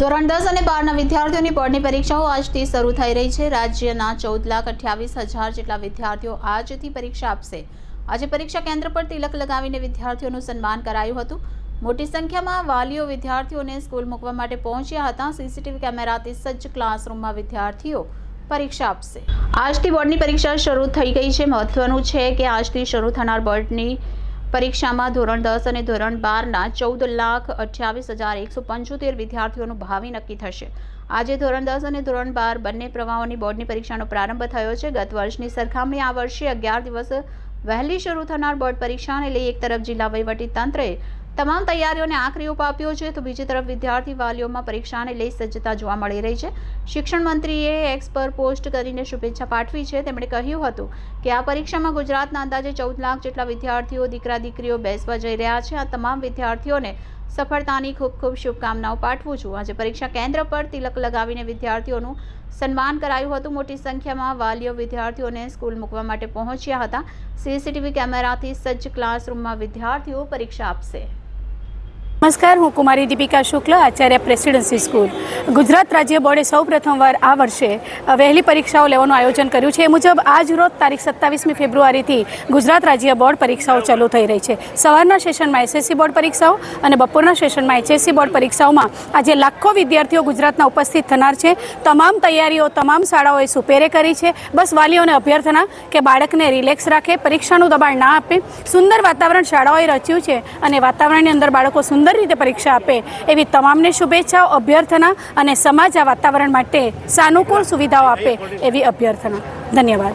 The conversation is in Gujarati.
ધોરણ 10 અને 12ના વિદ્યાર્થીઓની બોર્ડની પરીક્ષાઓ આજથી શરૂ થઈ રહી છે। રાજ્યના 14,28,000 જેટલા વિદ્યાર્થીઓ આજથી પરીક્ષા આપશે। આજે પરીક્ષા કેન્દ્ર પર તિલક લગાવીને વિદ્યાર્થીઓનું સન્માન કરાયું હતું। મોટી સંખ્યામાં વાલીઓ વિદ્યાર્થીઓને સ્કૂલ મૂકવા માટે પહોંચ્યા હતા। સીસીટીવી કેમેરાથી સજ્જ ક્લાસરૂમમાં વિદ્યાર્થીઓ પરીક્ષા આપશે। આજથી બોર્ડની પરીક્ષા શરૂ થઈ ગઈ છે। મહત્વનું છે કે આજથી શરૂ થનાર બોર્ડની પરીક્ષામાં ધોરણ 10 અને ધોરણ 12ના 14,28,175 વિદ્યાર્થીઓનું ભાવિ નક્કી થશે। આજે ધોરણ 10 અને ધોરણ 12 બંને પ્રવાહોની બોર્ડની પરીક્ષાનો પ્રારંભ થયો છે। ગત વર્ષની સરખામણી આ વર્ષે 11 દિવસ વહેલી શરૂ થનાર બોર્ડ પરીક્ષાને લઈ એક તરફ જિલ્લા વહીવટી તંત્રએ તમામ તૈયારીઓને આખરી ઓપ આપ્યો છે, તો બીજી તરફ વિદ્યાર્થી વાલીઓમાં પરીક્ષાને લઈ સજ્જતા જોવા મળી રહી છે। શિક્ષણ મંત્રીએ એક્સ પર પોસ્ટ કરીને શુભેચ્છા પાઠવી છે। તેમણે કહ્યું હતું કે આ પરીક્ષામાં ગુજરાતના અંદાજે 14 લાખ જેટલા વિદ્યાર્થીઓ દીકરા દીકરીઓ બેસવા જઈ રહ્યા છે। આ તમામ વિદ્યાર્થીઓને સફળતાની ખૂબ ખૂબ શુભકામનાઓ પાઠવું છું। આજે પરીક્ષા કેન્દ્ર પર તિલક લગાવીને વિદ્યાર્થીઓનું સન્માન કરાયું હતું। મોટી સંખ્યામાં વાલીઓ વિદ્યાર્થીઓને સ્કૂલ મૂકવા માટે પહોંચ્યા હતા। સીસીટીવી કેમેરાથી સજ્જ ક્લાસરૂમમાં વિદ્યાર્થીઓ પરીક્ષા આપશે। नमस्कार, हूँ कुमारी दीपिका शुक्ल, आचार्य प्रेसिडेंसी स्कूल। गुजरात राज्य बोर्डे सौ प्रथमवार आ वर्षे वहेली परीक्षाओं लेवानुं आयोजन कर्युं छे। मुजब आज रोज तारीख 27 फेब्रुआरी थी गुजरात राज्य बोर्ड परीक्षाओं चालू थई रही है। सवारना सेशन में एसएससी बोर्ड परीक्षाओं और बपोरना सेशन में एचएससी बोर्ड परीक्षाओं में आज लाखों विद्यार्थीओ गुजरातना उपस्थित थनार छे। तमाम तैयारीओ तमाम शाळाओए सुपेरे करी छे। बस वालीओने अभ्यर्थना के बाळकने रिलेक्स राखे, परीक्षानुं दबाण ना आपे। सुंदर वातावरण शाळाओए रच्युं छे अने वातावरणनी अंदर बाळको सुंदर रीते परीक्षा आपे एवी तमामने शुभेच्छाओ, अभ्यर्थना अने समाज आ वातावरण माटे सानुकूल सुविधाओ आपे एवी अभ्यर्थना। धन्यवाद।